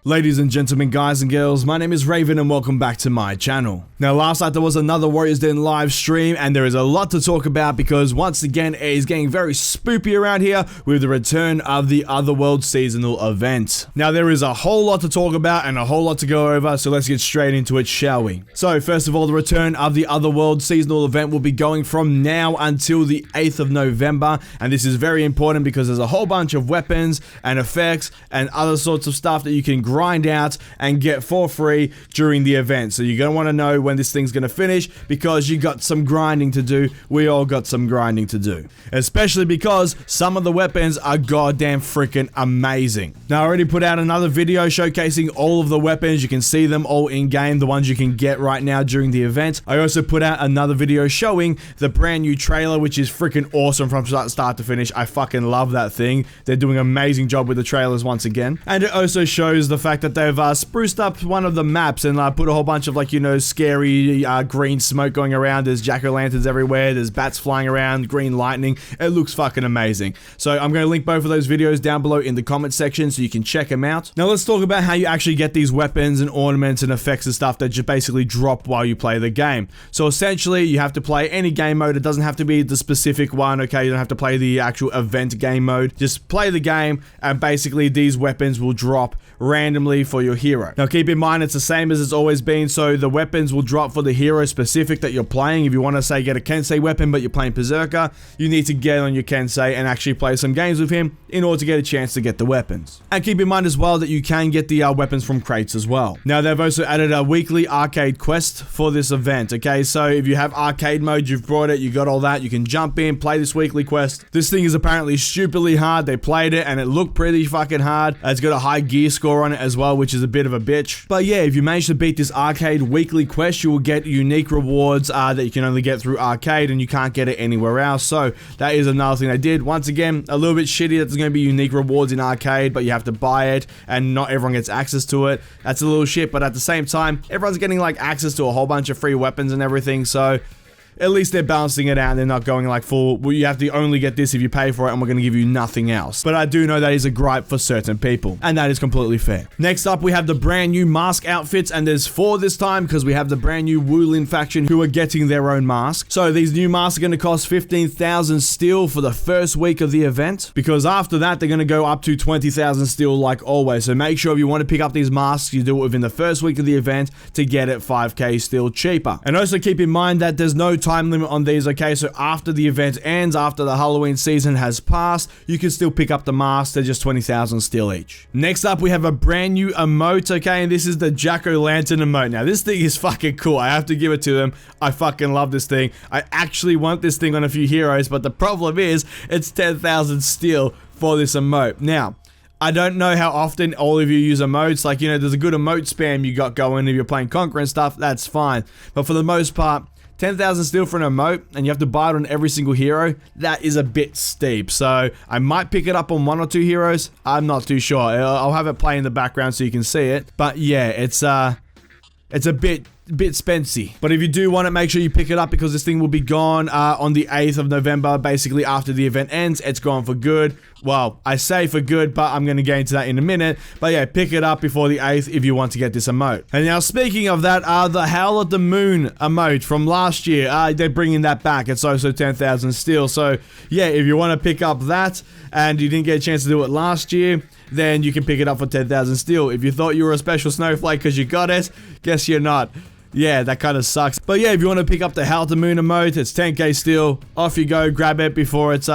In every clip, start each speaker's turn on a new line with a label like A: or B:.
A: Ladies and gentlemen, guys and girls, my name is Raven and welcome back to my channel. Now last night there was another Warriors Den live stream and there is a lot to talk about because once again it is getting very spoopy around here with the return of the Otherworld seasonal event. Now there is a whole lot to talk about and a whole lot to go over, so let's get straight into it, shall we? So first of all, the return of the Otherworld seasonal event will be going from now until the 8th of November, and this is very important because there's a whole bunch of weapons and effects and other sorts of stuff that you can grind out and get for free during the event. So you're going to want to know when this thing's going to finish because you got some grinding to do. We all got some grinding to do. Especially because some of the weapons are goddamn freaking amazing. Now I already put out another video showcasing all of the weapons. You can see them all in game, the ones you can get right now during the event. I also put out another video showing the brand new trailer, which is freaking awesome from start to finish. I fucking love that thing. They're doing an amazing job with the trailers once again. And it also shows the fact that they've spruced up one of the maps and put a whole bunch of scary green smoke going around. There's jack-o'-lanterns everywhere. There's bats flying around, green lightning. It looks fucking amazing. So I'm going to link both of those videos down below in the comment section so you can check them out. Now let's talk about how you actually get these weapons and ornaments and effects and stuff that just basically drop while you play the game. So essentially you have to play any game mode. It doesn't have to be the specific one, okay? You don't have to play the actual event game mode. Just play the game and basically these weapons will drop randomly for your hero. Now keep in mind it's the same as it's always been, so the weapons will drop for the hero specific that you're playing. If you want to say get a Kensei weapon but you're playing Berserker, you need to get on your Kensei and actually play some games with him in order to get a chance to get the weapons. And keep in mind as well that you can get the weapons from crates as well. Now they've also added a weekly arcade quest for this event, okay? So if you have arcade mode, you've brought it, you got all that, you can jump in, play this weekly quest. This thing is apparently stupidly hard. They played it and it looked pretty fucking hard. It's got a high gear score on it as well, which is a bit of a bitch. But yeah, if you manage to beat this arcade weekly quest, you will get unique rewards that you can only get through arcade and you can't get it anywhere else. So that is another thing they did. Once again, a little bit shitty that there's going to be unique rewards in arcade, but you have to buy it and not everyone gets access to it. That's a little shit, but at the same time, everyone's getting access to a whole bunch of free weapons and everything, so at least they're balancing it out and they're not going full, well, you have to only get this if you pay for it and we're going to give you nothing else. But I do know that is a gripe for certain people, and that is completely fair. Next up, we have the brand new mask outfits, and there's 4 this time because we have the brand new Wulin faction who are getting their own mask. So these new masks are going to cost 15,000 steel for the first week of the event, because after that they're going to go up to 20,000 steel like always. So make sure if you want to pick up these masks, you do it within the first week of the event to get it 5k steel cheaper. And also keep in mind that there's no time limit on these, okay? So after the event ends, after the Halloween season has passed, you can still pick up the masks. They're just 20,000 steel each. Next up, we have a brand new emote, okay? And this is the jack-o'-lantern emote. Now, this thing is fucking cool. I have to give it to them. I fucking love this thing. I actually want this thing on a few heroes, but the problem is it's 10,000 steel for this emote. Now, I don't know how often all of you use emotes. There's a good emote spam you got going. If you're playing Conquer and stuff, that's fine. But for the most part, 10,000 steel for an emote, and you have to buy it on every single hero. That is a bit steep. So I might pick it up on 1 or 2 heroes. I'm not too sure. I'll have it play in the background so you can see it. But yeah, it's a bit spency. But if you do want it, make sure you pick it up because this thing will be gone on the 8th of November. Basically, after the event ends, it's gone for good. Well, I say for good, but I'm going to get into that in a minute. But yeah, pick it up before the 8th if you want to get this emote. And now, speaking of that, the Howl at the Moon emote from last year, they're bringing that back. It's also 10,000 steel. So yeah, if you want to pick up that and you didn't get a chance to do it last year, then you can pick it up for 10,000 steel. If you thought you were a special snowflake because you got it, guess you're not. Yeah, that kind of sucks. But yeah, if you want to pick up the Howl at the Moon emote, it's 10k steel. Off you go, grab it before it's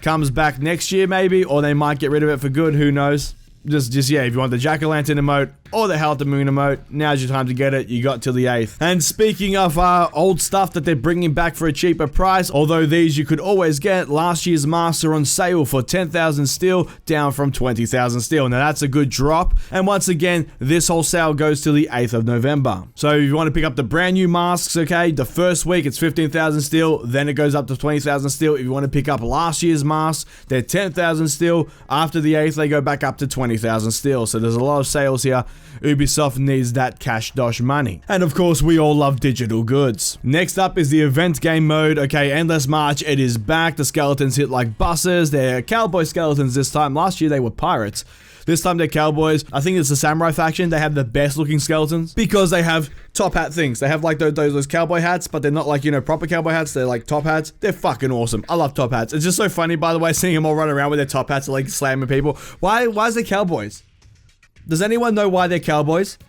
A: comes back next year maybe, or they might get rid of it for good, who knows. Just yeah, if you want the jack-o'-lantern emote or the Howl at the Moon emote, now's your time to get it. You got till the 8th. And speaking of old stuff that they're bringing back for a cheaper price, although these you could always get, last year's masks are on sale for 10,000 steel, down from 20,000 steel. Now that's a good drop. And once again, this whole sale goes to the 8th of November. So if you want to pick up the brand new masks, okay, the first week it's 15,000 steel, then it goes up to 20,000 steel. If you want to pick up last year's masks, they're 10,000 steel. After the 8th, they go back up to 20,000 steel. So there's a lot of sales here Ubisoft needs that cash dosh money. And of course, we all love digital goods. Next up is the event game mode. Okay, Endless March, it is back. The skeletons hit like buses. They're cowboy skeletons this time. Last year, they were pirates. This time they're cowboys. I think it's the samurai faction. They have the best looking skeletons because they have top hat things. They have like those cowboy hats, but they're not like, you know, proper cowboy hats. They're like top hats. They're fucking awesome. I love top hats. It's just so funny, by the way, seeing them all run around with their top hats, like slamming people. Why is they cowboys? Does anyone know why they're cowboys?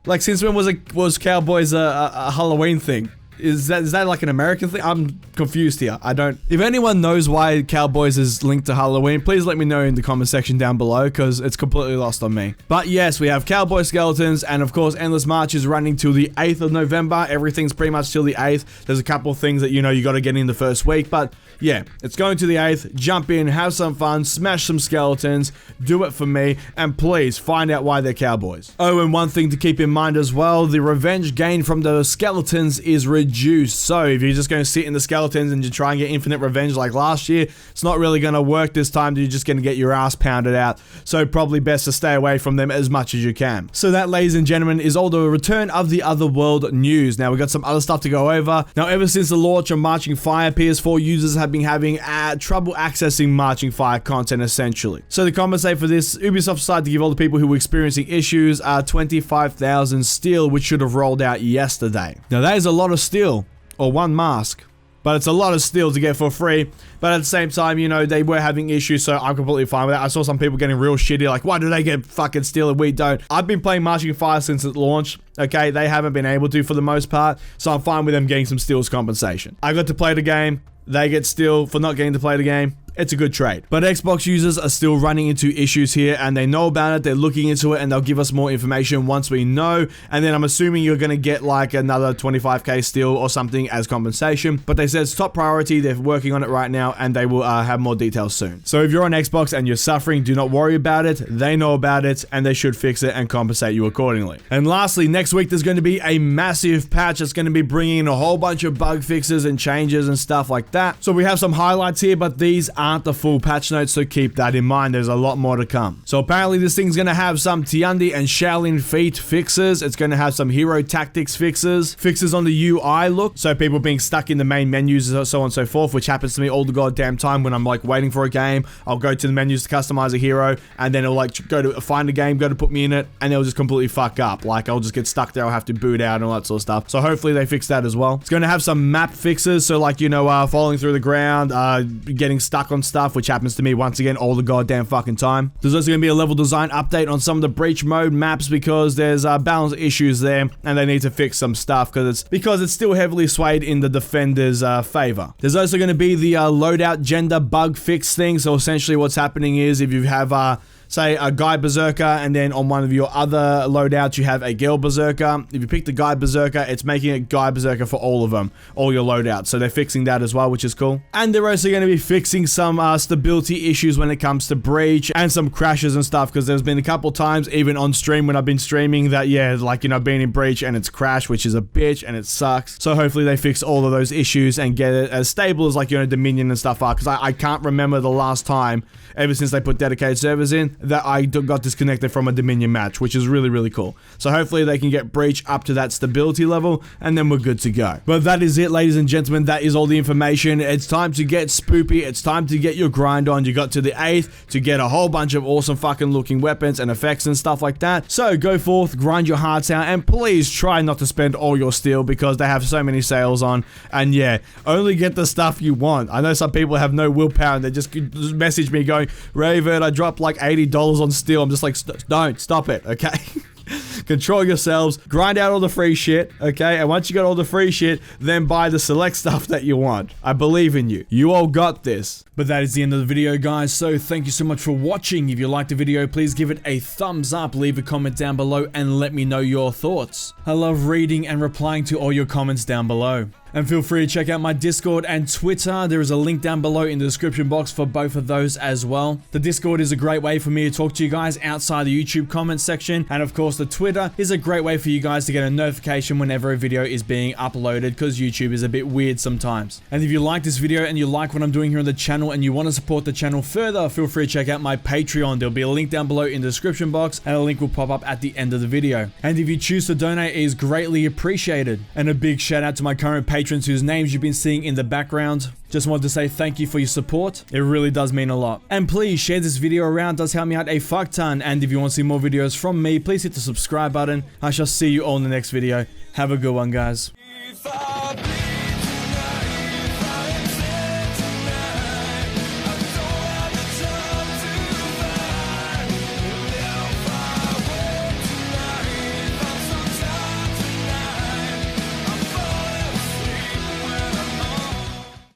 A: Like, since when was cowboys a Halloween thing? Is that like an American thing? I'm confused here. I don't... If anyone knows why cowboys is linked to Halloween, please let me know in the comment section down below, because it's completely lost on me. But yes, we have cowboy skeletons, and of course, Endless March is running till the 8th of November. Everything's pretty much till the 8th. There's a couple of things that, you know, you got to get in the first week, but yeah, it's going to the 8th. Jump in, have some fun, smash some skeletons, do it for me, and please find out why they're cowboys. Oh, and one thing to keep in mind as well, the revenge gain from the skeletons is reduced. So if you're just going to sit in the skeletons and you try and get infinite revenge like last year, it's not really going to work this time. You're just going to get your ass pounded out. So probably best to stay away from them as much as you can. So that, ladies and gentlemen, is all the return of the Otherworld news. Now, we've got some other stuff to go over. Now, ever since the launch of Marching Fire, PS4 users have been having trouble accessing Marching Fire content, essentially. So to compensate for this, Ubisoft decided to give all the people who were experiencing issues 25,000 steel, which should have rolled out yesterday. Now, that is a lot of steel, or one mask. But it's a lot of steel to get for free. But at the same time, you know, they were having issues, so I'm completely fine with that. I saw some people getting real shitty, like, why do they get fucking steel and we don't? I've been playing Marching Fire since it launched. Okay, they haven't been able to for the most part, so I'm fine with them getting some steel as compensation. I got to play the game. They get steel for not getting to play the game. It's a good trade. But Xbox users are still running into issues here, and they know about it, they're looking into it, and they'll give us more information once we know. And then I'm assuming you're gonna get like another 25k steel or something as compensation. But they said it's top priority, they're working on it right now, and they will have more details soon. So if you're on Xbox and you're suffering, do not worry about it. They know about it, and they should fix it and compensate you accordingly. And lastly, next week there's going to be a massive patch that's going to be bringing in a whole bunch of bug fixes and changes and stuff like that. So we have some highlights here, but these aren't the full patch notes, so keep that in mind. There's a lot more to come. So apparently this thing's going to have some Tiandi and Shaolin feat fixes. It's going to have some hero tactics fixes on the UI look, so people being stuck in the main menus and so on and so forth, which happens to me all the goddamn time when I'm like waiting for a game. I'll go to the menus to customize a hero, and then it'll like go to find a game, go to put me in it, and it'll just completely fuck up. Like, I'll just get stuck there, I'll have to boot out and all that sort of stuff. So hopefully they fix that as well. It's going to have some map fixes, so like, you know, falling through the ground, getting stuck on stuff, which happens to me once again all the goddamn fucking time. There's also going to be a level design update on some of the breach mode maps, because there's balance issues there, and they need to fix some stuff because it's still heavily swayed in the defenders' favor. There's also going to be the loadout gender bug fix thing. So essentially what's happening is, if you have say a guy berserker, and then on one of your other loadouts you have a girl berserker. If you pick the guy berserker, it's making it guy berserker for all of them, all your loadouts. So they're fixing that as well, which is cool. And they're also going to be fixing some stability issues when it comes to breach and some crashes and stuff, because there's been a couple times even on stream when I've been streaming that, yeah, like, you know, being in breach and it's crashed, which is a bitch and it sucks. So hopefully they fix all of those issues and get it as stable as, like, you know, Dominion and stuff are, because I can't remember the last time ever since they put dedicated servers in that I got disconnected from a Dominion match, which is really, really cool. So hopefully they can get breach up to that stability level, and then we're good to go. But that is it, ladies and gentlemen. That is all the information. It's time to get spoopy. It's time to get your grind on. You got to the 8th to get a whole bunch of awesome fucking looking weapons and effects and stuff like that. So go forth, grind your hearts out, and please try not to spend all your steel, because they have so many sales on. And yeah, only get the stuff you want. I know some people have no willpower and they just message me going, Raven, I dropped like $80 on steel. I'm just like, don't, stop it, okay? Control yourselves, grind out all the free shit, okay? And once you got all the free shit, then buy the select stuff that you want. I believe in you. You all got this. But that is the end of the video, guys, so thank you so much for watching. If you liked the video, please give it a thumbs up, leave a comment down below, and let me know your thoughts. I love reading and replying to all your comments down below. And feel free to check out my Discord and Twitter. There is a link down below in the description box for both of those as well. The Discord is a great way for me to talk to you guys outside the YouTube comments section. And of course, the Twitter is a great way for you guys to get a notification whenever a video is being uploaded, because YouTube is a bit weird sometimes. And if you like this video and you like what I'm doing here on the channel and you want to support the channel further, feel free to check out my Patreon. There'll be a link down below in the description box, and a link will pop up at the end of the video. And if you choose to donate, it is greatly appreciated. And a big shout out to my current patrons whose names you've been seeing in the background. Just wanted to say thank you for your support. It really does mean a lot. And please share this video around, it does help me out a fuck ton. And if you want to see more videos from me, please hit the subscribe button. I shall see you all in the next video. Have a good one, guys.